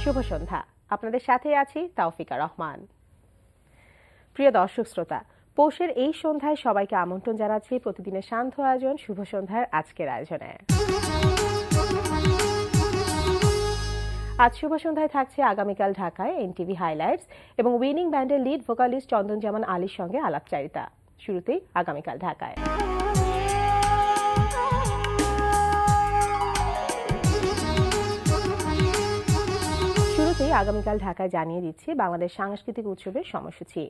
শুভ সন্ধ্যা। আপনাদের সাথে আছি তাওফিকা রহমান। প্রিয় দর্শক শ্রোতা, পৌষের এই সন্ধ্যায় সবাইকে আমন্ত্রণ জানাচ্ছি প্রতিদিনের শান্ত আয়োজন শুভ সন্ধ্যার আজকের আয়োজনে। আজ শুভ সন্ধ্যায় থাকছে আগামীকাল ঢাকায় এনটিভি হাইলাইটস এবং উইনিং ব্যান্ডের লিড ভোকালিস্ট চন্দন জামান আলীর সঙ্গে আলাপচারিতা। শুরুতেই আগামীকাল ঢাকায়। আগামীকাল ঢাকায় জানিয়ে দিচ্ছি বাংলাদেশ সাংস্কৃতিক উৎসবের সময়সূচি।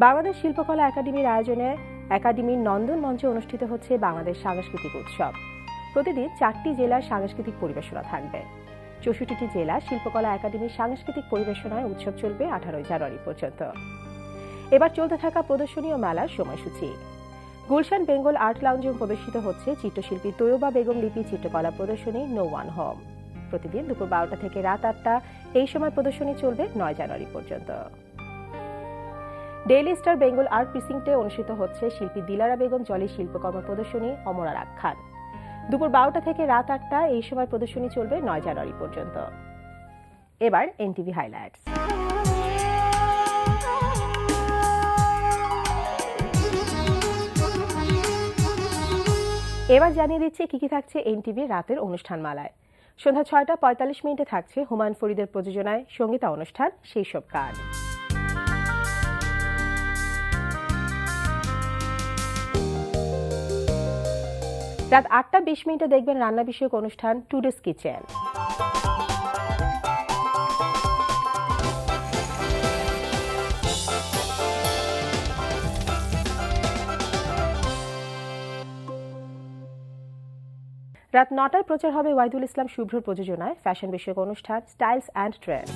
বাংলাদেশ শিল্পকলা একাডেমির আয়োজনে একাডেমির নন্দন মঞ্চে অনুষ্ঠিত হচ্ছে বাংলাদেশ সাংস্কৃতিক উৎসব। প্রতিদিন 4টি জেলার সাংস্কৃতিক পরিবেশনা থাকবে। 64টি জেলা শিল্পকলা একাডেমির সাংস্কৃতিক পরিবেশনায় উৎসব চলবে 18 জানুয়ারি পর্যন্ত। এবার চলতে থাকা প্রদর্শনী ও মেলার সময়সূচি। গুলশান বেঙ্গল আর্ট লাউঞ্জে প্রদর্শিত হচ্ছে চিত্রশিল্পী তৈয়বা বেগম লিপি চিত্রকলা প্রদর্শনী নো ওয়ান হোম। প্রতিদিন দুপুর 12টা থেকে রাত 8টা এই সময় প্রদর্শনী চলবে 9 জানুয়ারি পর্যন্ত। ডেইলি স্টার বেঙ্গল আর্ট প্রিসিংটে অনুষ্ঠিত হচ্ছে শিল্পী দিলারা বেগম জলি শিল্পকর্ম প্রদর্শনী অমরার আখ্যান। দুপুর 12টা থেকে রাত 8টা এই সময় প্রদর্শনী চলবে 9 জানুয়ারি পর্যন্ত। এবার এনটিভি হাইলাইটস। এবার জানিয়ে দিচ্ছি কি কি থাকছে এনটিভি রাতের অনুষ্ঠান মালায়। সন্ধ্যা 6টা 45 মিনিটে থাকছে হুমায়ুন ফরিদের প্রযোজনায় সঙ্গীতা অনুষ্ঠান সেই সব গান। রাত 8টা 20 মিনিটে দেখবেন রান্না বিষয়ক অনুষ্ঠান টুডেস কিচেন। রাত 9টায় প্রচার হবে ওয়াহিদুল ইসলাম শুভ্রর প্রযোজনায় ফ্যাশন বিষয়ক অনুষ্ঠান স্টাইলস অ্যান্ড ট্রেন্ড।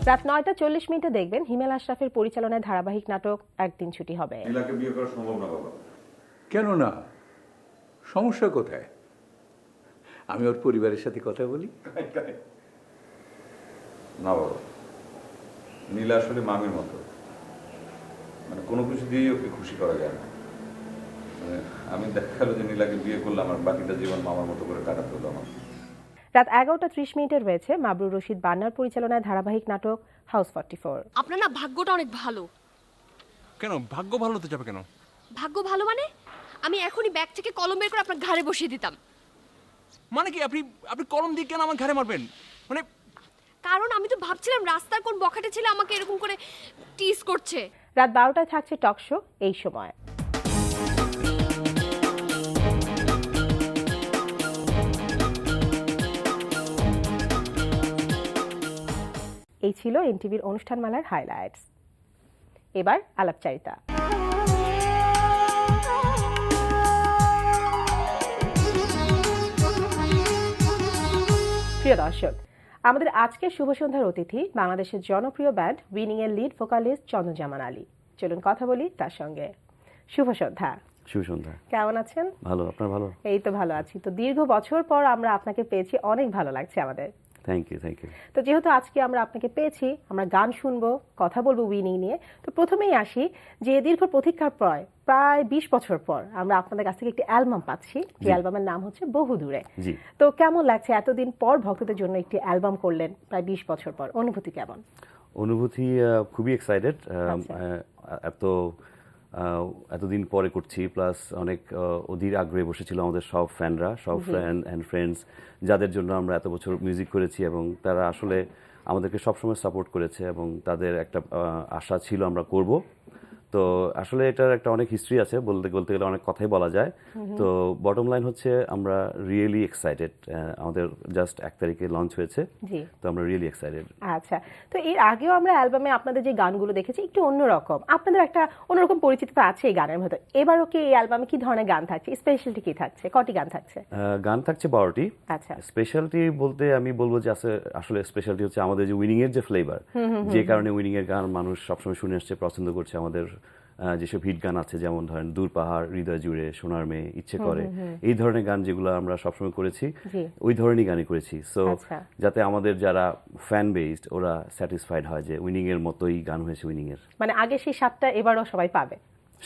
রাত 9টা 40 মিনিটে দেখবেন হিমেল আশরাফের পরিচালনায় ধারাবাহিক নাটক একদিন ছুটি হবে। নীলাকে বিয়ে করা সম্ভব না বাবা। কেন না? সমস্যা কোথায়? আমি ওর পরিবারের সাথে কথা বলি। না বাবা, নীলা আসলে মামির মতো, মানে কোনো কিছু দিয়েই ওকে খুশি করা যায় না। মানে আমি দেখা গেল যে নীলাকে বিয়ে করলাম আর বাকিটা জীবন মামার মতো করে কাটাতে হলো আমার। রাত 11টা 30 মিনিটে রয়েছে মাবরুর রশিদ বান্নার পরিচালনায় ধারাবাহিক নাটক হাউস 44। আপনার না ভাগ্যটা অনেক ভালো। কেন ভাগ্য ভালো হতে যাবে কেন? ভাগ্য ভালো মানে আমি এখনই ব্যাগ থেকে কলম বের করে আপনার ঘাড়ে বসিয়ে দিতাম। মানে কি আপনি আপনি কলম দিয়ে কেন আমার ঘাড়ে মারবেন? মানে কারণ আমি তো ভাবছিলাম রাস্তার কোন বখাটে ছেলে আমাকে এরকম করে টিজ করছে। রাত 12টায় থাকছে টক শো এই সময়। এই ছিল এনটিভির অনুষ্ঠানমালার হাইলাইটস। এবার আলাপচারিতা। প্রিয় দর্শক, আমাদের আজকের শুভ সন্ধ্যার অতিথি বাংলাদেশের জনপ্রিয় ব্যান্ড উইনিং এর লিড ভোকালিস্ট চন্দন জামান আলী। চলুন কথা বলি তার সঙ্গে। শুভ সন্ধ্যা। শুভ সন্ধ্যা। কেমন আছেন? ভালো, আপনার ভালো? এই তো ভালো আছি। তো দীর্ঘ বছর পর আমরা আপনাকে পেয়েছি, অনেক ভালো লাগছে আমাদের। Thank you. তো যেহেতু আজকে আমরা আপনাকে পেয়েছি, আমরা গান শুনবো, কথা বলবো উইনিং নিয়ে। তো প্রথমেই আসি যে দীর্ঘ প্রতীক্ষার পর প্রায় 20 বছর পর আমরা আপনাদের কাছ থেকে একটি অ্যালবাম পাচ্ছি, যে অ্যালবামের নাম হচ্ছে বহুদূরে। তো কেমন লাগছে এতদিন পর ভক্তদের জন্য একটি অ্যালবাম করলেন প্রায় 20 বছর পর, অনুভূতি কেমন? অনুভূতি খুবই এক্সাইটেড। এতদিন পরে করছি, প্লাস অনেক অধীর আগ্রহে বসেছিল আমাদের সব ফ্যানরা, সব ফ্রেন্ডস যাদের জন্য আমরা এত বছর মিউজিক করেছি, এবং তারা আসলে আমাদেরকে সবসময় সাপোর্ট করেছে এবং তাদের একটা আশা ছিল আমরা করব। তো আসলে এটার একটা অনেক হিস্ট্রি আছে, বলতে গেলে অনেক কথাই বলা যায়। তো বটম লাইন হচ্ছে আমরা রিয়েলি এক্সাইটেড। আমাদের জাস্ট 1 তারিখে লঞ্চ হয়েছে, তো আমরা রিয়েলি এক্সাইটেড। আচ্ছা, তো এর আগেও আমরা অ্যালবামে আপনাদের যে গানগুলো দেখেছি একটু অন্যরকম, আপনাদের একটা অন্যরকম পরিচিতি আছে এই গানের মধ্যে। এবারও কি এই অ্যালবামে কি ধরনের গান থাকছে, স্পেশালিটি কি থাকছে, কটি গান থাকছে? গান থাকছে 12টি। আচ্ছা, স্পেশালিটি বলতে আমি বলবো যে আসলে স্পেশালিটি হচ্ছে আমাদের যে উইনিং এর যে ফ্লেভার, যে কারণে উইনিং এর গান মানুষ সবসময় শুনে আসছে, পছন্দ করছে। আমাদের যেসব হিট গান আছে, যেমন ধরেন দূর পাহাড়, হৃদয় জুড়ে, সোনার মেয়ে, ইচ্ছে করে, এই ধরনের গান যেগুলো আমরা সবসময় করেছি, ওই ধরনের গানই করেছি। সো যাতে আমাদের যারা ফ্যান বেসড ওরা স্যাটিসফাইড হয় যে উইনিং এর মতোই গান হয়েছে উইনিং এর। মানে আগে সেই স্বাদটা এবারও সবাই পাবে।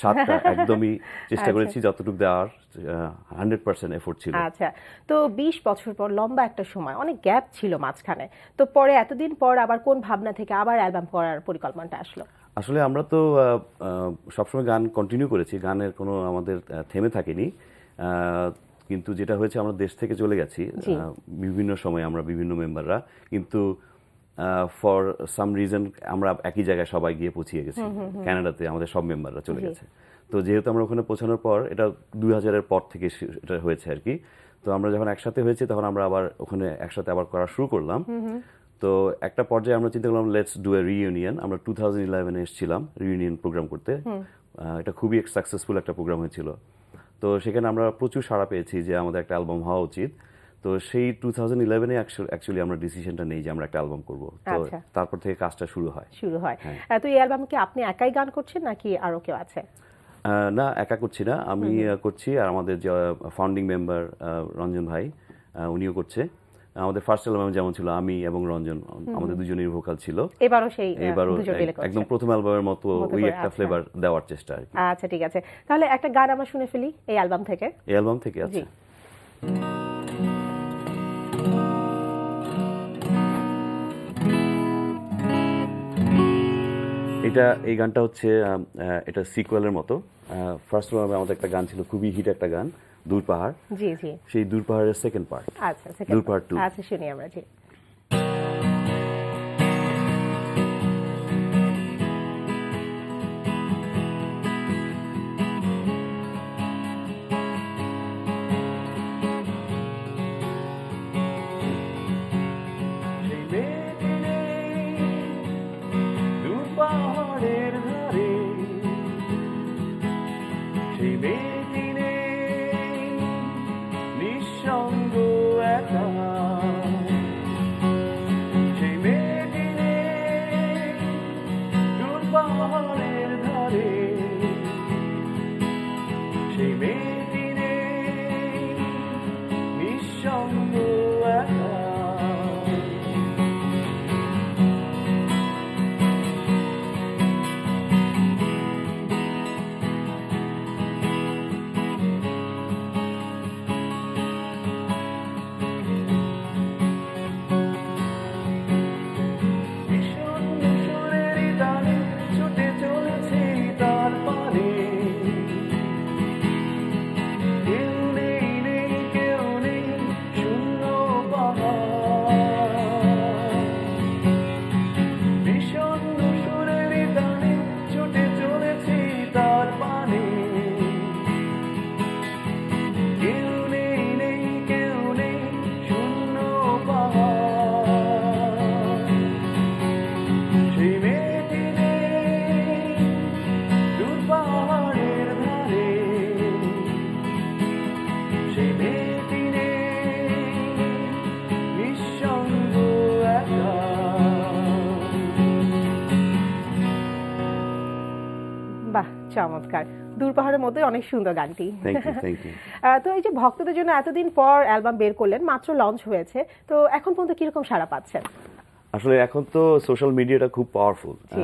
7টা একদমই চেষ্টা আচ্ছা। করেছি যতটুকু দেওয়ার 100% এফোর্ট ছিল। আচ্ছা, তো 20 বছর পর লম্বা একটা সময়, অনেক গ্যাপ ছিল মাঝখানে, তো পরে এতদিন পর আবার কোন ভাবনা থেকে আবার অ্যালবাম করার পরিকল্পনাটা আসলো? আসলে আমরা তো সবসময় গান কন্টিনিউ করেছি, গানের কোনো আমাদের থেমে থাকেনি। কিন্তু যেটা হয়েছে আমরা দেশ থেকে চলে গেছি জি। বিভিন্ন সময় আমরা বিভিন্ন মেম্বাররা, কিন্তু ফর সাম রিজন আমরা একই জায়গায় সবাই গিয়ে পৌঁছিয়ে গেছি। কানাডাতে আমাদের সব মেম্বাররা চলে জি। গেছে। তো যেহেতু আমরা ওখানে পৌঁছানোর পর, এটা 2000-এর পর থেকে এটা হয়েছে আর কি। তো আমরা যখন একসাথে হয়েছি তখন আমরা আবার ওখানে একসাথে আবার করা শুরু করলাম। তো একটা পর্যায়ে আমরা চিন্তা করলাম লেটস ডু এ রিইউনিয়ন। আমরা 2011-এ এসেছিলাম রিইউনিয়ন প্রোগ্রাম করতে। এটা খুবই সাকসেসফুল একটা প্রোগ্রাম হয়েছিল। তো সেখানে আমরা প্রচুর সাড়া পেয়েছি যে আমাদের একটা অ্যালবাম হওয়া উচিত। তো সেই 2011-এ অ্যাকচুয়ালি আমরা ডিসিশনটা নেই যে আমরা একটা অ্যালবাম করব। তো আচ্ছা। তারপর থেকে কাজটা শুরু হয়। তো এই অ্যালবামে কি আপনি একাই গান করছেন নাকি আরো কেউ আছে? না, একা করছি না, আমি করছি, আর আমাদের যে ফাউন্ডিং মেম্বার রঞ্জন ভাই, উনিও করছে। আমাদের ফার্স্ট অ্যালবামে যেমন ছিল আমি এবং রঞ্জন, আমাদের দুজনেরই ভোকাল ছিল। এবারও সেই এবারও দুজন মিলে করছেন। একদম প্রথম অ্যালবামের মতো মতো ওই করে, একটা আচ্ছা। ফ্লেভার দেওয়ার চেষ্টা আর কি। আচ্ছা, ঠিক আছে, তাহলে একটা গান আমরা শুনে ফেলি এই অ্যালবাম থেকে। এই অ্যালবাম থেকে জি। আছে। এই গানটা হচ্ছে এটা সিকুয়েলের মতো। ফার্স্ট অ্যালবামে আমাদের একটা গান ছিল, খুবই হিট একটা গান, দূর পাহাড়। জি জি। সেই দূর পাহাড়ের সেকেন্ড পার্ট। আচ্ছা, দূর পাহাড় 2। আচ্ছা, শুনি আমরা। জি। সেই মেয়েটি নেই দূর পাহাড়ের ধারে, সেই মেয়েটি নেই নিঃসঙ্গ একা, সেই মেয়েটি নেই দূর পাহাড়ের ধারে, সেই মেয়েটি নেই নিঃসঙ্গ একা। বিষণ্ণ সুরের তালে ছুটে চলেছে তার পানে, কেউ নেই নেই কেউ নেই শূন্য পাহাড়। বিষণ্ণ সুরের তালে ছুটে চলেছে তার পানে, কেউ নেই নেই কেউ নেই শূন্য পাহাড়। সেই মেয়েটি নেই দূর পাহাড়ের ধারে, সেই মেয়েটি নেই নিঃসঙ্গ একা। বাহ, চমৎকার। দূর পাহাড়ের মতোই অনেক সুন্দর গানটি। Thank you. তো এই যে ভক্তদের জন্য এতদিন পর অ্যালবাম বের করলেন, মাত্র লঞ্চ হয়েছে, তো এখন পর্যন্ত কিরকম সাড়া পাচ্ছেন? আসলে এখন তো সোশ্যাল মিডিয়াটা খুব পাওয়ারফুল। জি।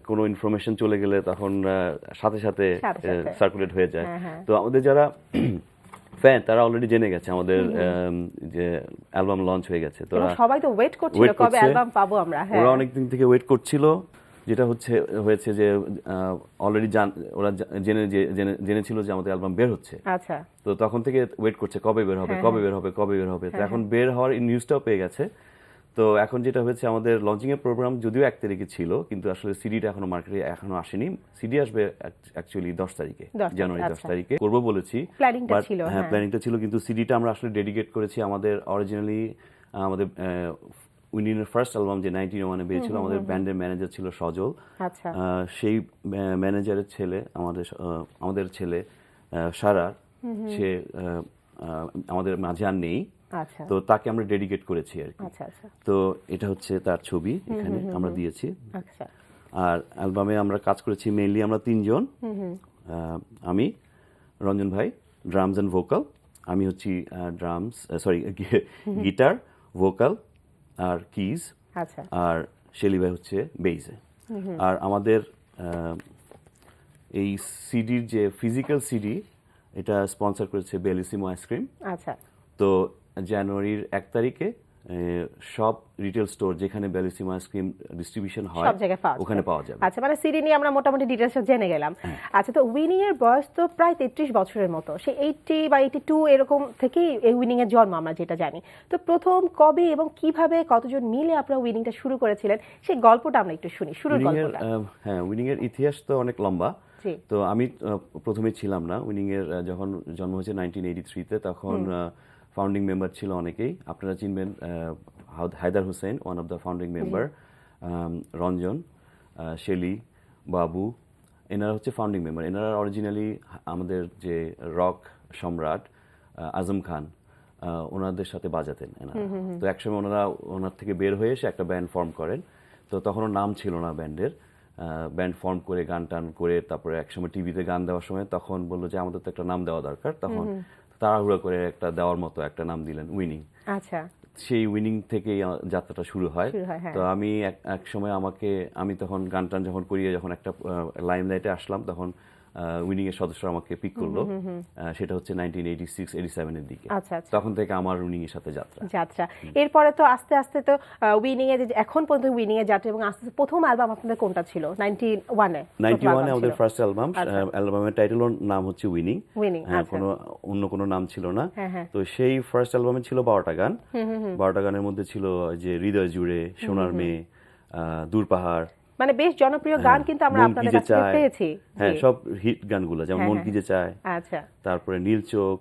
কোনো ইনফরমেশন চলে গেলে তখন সাথে সাথে সাথে সাথে। সার্কুলেট হয়ে যায়। হ্যাঁ। তো আমাদের যারা ফ্যান তারা অলরেডি জেনে গেছে আমাদের যে অ্যালবাম লঞ্চ হয়ে গেছে। তো এবং সবাই তো ওয়েট করছিল wait কবে করছে। অ্যালবাম পাবো আমরা। হ্যাঁ, ওরা অনেক দিন থেকে ওয়েট করছিল। যেটা হয়েছে যে অলরেডি ওরা জেনেছিল যে আমাদের অ্যালবাম বের হচ্ছে। আচ্ছা। তো তখন থেকে ওয়েট করছে কবে বের হবে, হ্যাঁ, কবে বের হবে, কবে বের হবে। তো এখন বের হওয়ার নিউজটাও পেয়ে গেছে। তো এখন যেটা হয়েছে, আমাদের লঞ্চিং এর প্রোগ্রাম যদিও 1 তারিখে ছিল, কিন্তু আসলে সিডিটা এখনো মার্কেটে এখনো আসেনি। সিডি আসবে অ্যাকচুয়ালি 10 তারিখে, 10 তারিখ, জানুয়ারি 10 আচ্ছা। তারিখে করব বলেছি। প্ল্যানিংটা But ছিল, হ্যাঁ, হ্যাঁ। প্ল্যানিংটা ছিল, কিন্তু সিডিটা আমরা আসলে ডেডিকেট করেছি আমাদের অরিজিনালি আমাদের উইনিনের ফার্স্ট অ্যালবাম যে 1901-এ বেরিয়েছিল, আমাদের ব্যান্ডের ম্যানেজার ছিল সজল। আচ্ছা। সেই ম্যানেজারের ছেলে আমাদের ছেলে সারার, সে আমাদের মাঝে আর নেই। আচ্ছা। তো তাকে আমরা ডেডিকেট করেছি আর কি। আচ্ছা। আচ্ছা। তো এটা হচ্ছে তার ছবি, এখানে আমরা দিয়েছি। আচ্ছা। আর অ্যালবামে আমরা কাজ করেছি মেইনলি আমরা 3 জন। আমি, রঞ্জন ভাই ড্রামস এন্ড ভোকাল, আমি হচ্ছি গিটার, ভোকাল আর কিজ, আচ্ছা। আর শেলি ভাই হচ্ছে বেইজে। আর আমাদের এই সিডির যে ফিজিক্যাল সিডি এটা স্পন্সর করেছে বেলিসিমো আইসক্রিম। আচ্ছা, তো জানুয়ারির 1 তারিখে সব রিটেল স্টোর যেখানে বেলিসিমো আইসক্রিম ডিস্ট্রিবিউশন হয় সব জায়গায় পাওয়া ওখানে যাবে। পাওয়া যাবে। আচ্ছা, মানে সিডি নিয়ে আমরা মোটামুটি ডিটেলস জেনে গেলাম। আচ্ছা, তো উইনিং এর বয়স তো প্রায় 33 বছরের মতো, সে 80 বা 82 এরকম থেকেই এই উইনিং এর জন্ম আমরা যেটা জানি। তো প্রথম কবে এবং কিভাবে কতজন মিলে আপনারা উইনিংটা শুরু করেছিলেন সেই গল্পটা আমরা একটু শুনি, শুরুর গল্পটা। হ্যাঁ, উইনিং এর ইতিহাস তো অনেক লম্বা। জি। তো আমি প্রথমে ছিলাম না উইনিং এর, যখন জন্ম হয়েছে 1983-তে, তখন ফাউন্ডিং মেম্বার ছিল অনেকেই। আপনারা চিনবেন Haidar Hossain, one of the founding member, Ranjan, Shelly, Babu, এনারা হচ্ছে ফাউন্ডিং মেম্বার। এনারা অরিজিনালি আমাদের যে রক সম্রাট আজম খান ওনাদের সাথে বাজাতেন এনারা। তো একসময় ওনার থেকে বের হয়ে এসে একটা ব্যান্ড ফর্ম করেন। তো তখনও নাম ছিল না ব্যান্ডের। ব্যান্ড ফর্ম করে গান টান করে তারপরে একসময় টিভিতে গান দেওয়ার সময় তখন বললো যে আমাদের তো একটা নাম দেওয়া দরকার। তখন তাড়াহুড়া করে একটা দেওয়ার মতো একটা নাম দিলেন, উইনিং। আচ্ছা, সেই উইনিং থেকেই যাত্রাটা শুরু হয়। হ্যাঁ। তো আমি এক সময় আমি তখন গান টান যখন করিয়ে যখন একটা লাইমলাইটে আসলাম, তখন উইনিং এর সদস্যরা আমাকে পিক করলো। সেটা হচ্ছে 1986-87 এর দিকে। আচ্ছা, আচ্ছা। তখন থেকে আমার উইনিং এর সাথে যাত্রা। এরপরে তো আস্তে আস্তে তো উইনিং এ যে এখন পর্যন্ত উইনিং এ যাত্রা, এবং আস্তে আস্তে প্রথম অ্যালবাম আপনাদের কোনটা ছিল? 91 আমাদের ফার্স্ট অ্যালবাম। অ্যালবামের টাইটেলের নাম হচ্ছে উইনিং। আচ্ছা। কোনো অন্য কোনো নাম ছিল না। হ্যাঁ। তো সেই ফার্স্ট অ্যালবামে ছিল 12টা গান। 12টা গানের মধ্যে ছিল যে হৃদয় জুড়ে, সোনার মেয়ে, দূর পাহাড়, মানে বেশ জনপ্রিয় গান কিন্তু আমরা মন কি আপনাদের যে কাছ থেকে চায়। পেয়েছি। হ্যাঁ, সব হিট গানগুলো, যেমন মন কি যে চায়, আচ্ছা, তারপরে নীল চোখ,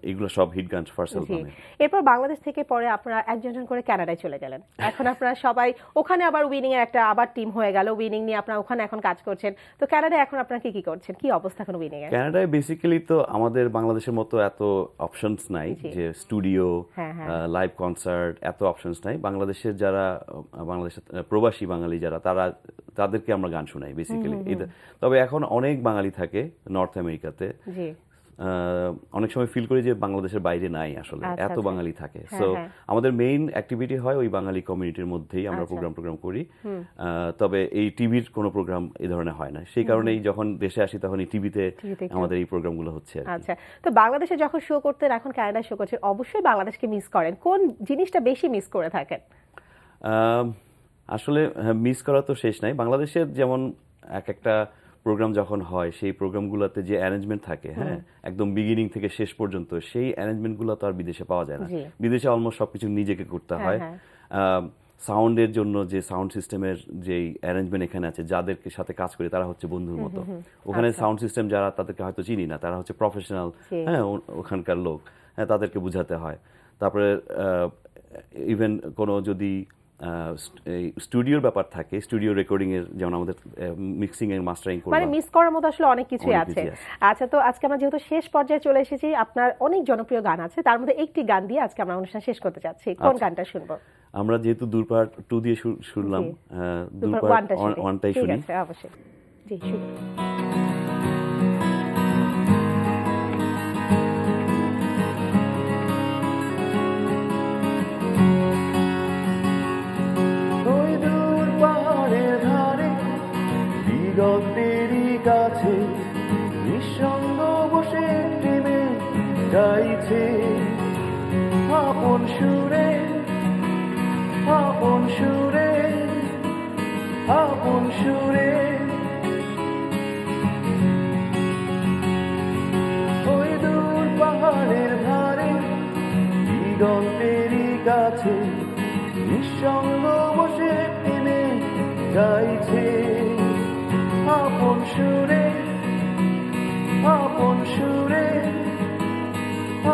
এগুলো সব হিট গান ফার্স্ট জি। অ্যালবামে। এরপর বাংলাদেশ থেকে পরে আপনারা একজন করে কানাডায় চলে গেলেন। এখন আপনারা সবাই ওখানে আবার উইনিং এর একটা আবার টিম হয়ে গেল, উইনিং নিয়ে আপনারা ওখানে এখন কাজ করছেন। তো কানাডায় এখন আপনারা কি করছেন, কি অবস্থা এখন উইনিং এর? কানাডায় বেসিক্যালি তো আমাদের বাংলাদেশের মতো এত অপশনস নাই, যে স্টুডিও, লাইভ কনসার্ট, এত অপশনস নাই। বাংলাদেশের যারা বাংলাদেশের প্রবাসী বাঙালি যারা, তাদেরকে আমরা গান শোনাই বেসিক্যালি। তবে এখন অনেক বাঙালি থাকে নর্থ আমেরিকাতে। জি। অনেক সময় ফিল করি যে বাংলাদেশের বাইরে নাই আসলে, এত বাঙালি থাকে। সো আমাদের মেইন অ্যাক্টিভিটি হয় ওই বাঙালি কমিউনিটির মধ্যেই আমরা প্রোগ্রাম করি। তবে এই টিভির কোনো প্রোগ্রাম এই ধরনের হয় না। সেই কারণেই যখন দেশে আসি তখন এই টিভিতে আমাদের এই প্রোগ্রামগুলো হচ্ছে। আচ্ছা, তো বাংলাদেশে যখন শো করতেন, এখন কানাডায় শো করছেন, অবশ্যই বাংলাদেশকে মিস করেন। কোন জিনিসটা বেশি মিস করে থাকেন? আসলে মিস করা তো শেষ নাই। বাংলাদেশের যেমন একটা প্রোগ্রাম যখন হয়, সেই প্রোগ্রামগুলোতে যে অ্যারেঞ্জমেন্ট থাকে, হ্যাঁ, একদম বিগিনিং থেকে শেষ পর্যন্ত, সেই অ্যারেঞ্জমেন্টগুলো তো আর বিদেশে পাওয়া যায় না। বিদেশে অলমোস্ট সবকিছু নিজেকে করতে হয়। সাউন্ডের জন্য যে সাউন্ড সিস্টেমের যে অ্যারেঞ্জমেন্ট এখানে আছে, যাদেরকে সাথে কাজ করি তারা হচ্ছে বন্ধুর মতো। ওখানে সাউন্ড সিস্টেম যারা, তাদেরকে হয়তো চিনি না, তারা হচ্ছে প্রফেশনাল, হ্যাঁ, ওখানকার লোক, হ্যাঁ, তাদেরকে বুঝাতে হয়। তারপরে ইভেন কোনো যদি স্টুডিওর ব্যাপার থাকে, স্টুডিও রেকর্ডিং এর, যেমন আমাদের মিক্সিং এর মাস্টারিং করব, মানে মিস করার মতো আসলে অনেক কিছুই আছে। আচ্ছা, তো আজকে আমরা যেহেতু শেষ পর্যায়ে চলে এসেছি, আপনার অনেক জনপ্রিয় গান আছে, তার মধ্যে একটি গান দিয়ে আজকে আমরা অনুষ্ঠান শেষ করতে চাচ্ছি। কোন গানটা শুনবো? আমরা যেহেতু দূরপাহাড় 2 দিয়ে শুনলাম, দূরপাহাড় 1টাই শুনি। ঠিক আছে, অবশ্যই। জি, শুনি। দিগন্তেরই কাছে নিঃসঙ্গ বসে টিমে গাইছে আপন সুরে, আপন সুরে, আপন সুরে। ওই দূর পাহাড়ের ধারে দিগন্তেরই কাছে নিঃসঙ্গ বসে টিমে গাইছে আপন সুরে, আপন সুরে,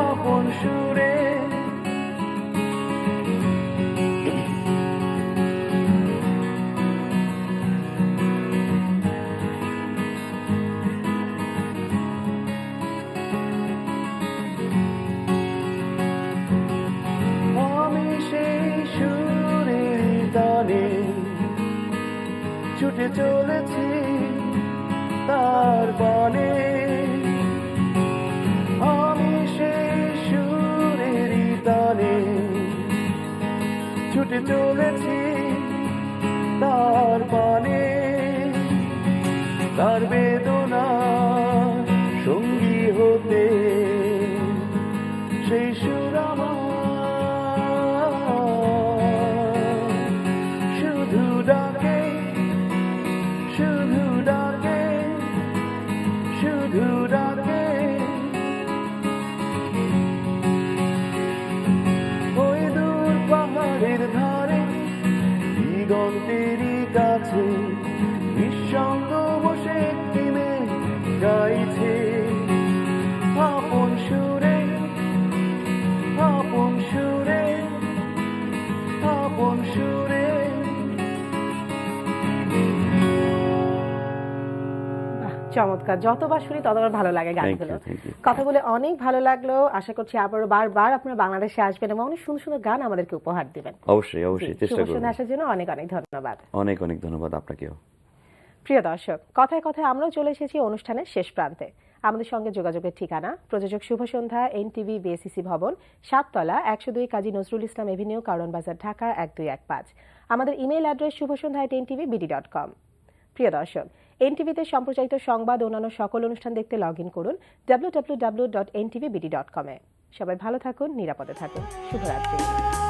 আপন সুরে। আমি সেই সুরের টানে ছুটে চলেছি তার পানে, আমি সেই সুরের টানে ছুটে চলেছি তার পানে, তার বেদনা চমৎকার, যতবার শুনি ততবার ভালো লাগে গানগুলো। thank you. কথা বলে অনেক ভালো লাগলো। আশা করছি আবারও বারবার আপনারা বাংলাদেশে আসবেন এবং অনেক সুন্দর সুন্দর গান আমাদেরকে উপহার দিবেন। অবশ্যই অবশ্যই চেষ্টা শুভ করব। সন্ধ্যা আসার জন্য অনেক অনেক ধন্যবাদ। অনেক অনেক ধন্যবাদ আপনাকেও। প্রিয় দর্শক, কথায় কথায় আমরাও চলে এসেছি অনুষ্ঠানের শেষ প্রান্তে। আমাদের সঙ্গে যোগাযোগের ঠিকানা প্রযোজক শুভ সন্ধ্যা, এনটিভি বিএসিসি ভবন, 7 তলা, 102 কাজী নজরুল ইসলাম এভিনিউ, কারওয়ান বাজার, ঢাকা 1215। আমাদের ইমেইল অ্যাড্রেস shubhasandhya@ntvbd.com। প্রিয় দর্শক, এনটিভিতে সম্প্রচারিত সংবাদ ও অন্যান্য সকল অনুষ্ঠান দেখতে লগ ইন করুন www.ntvbd.com-এ। সবাই ভালো থাকুন, নিরাপদে থাকুন। শুভরাত্রি।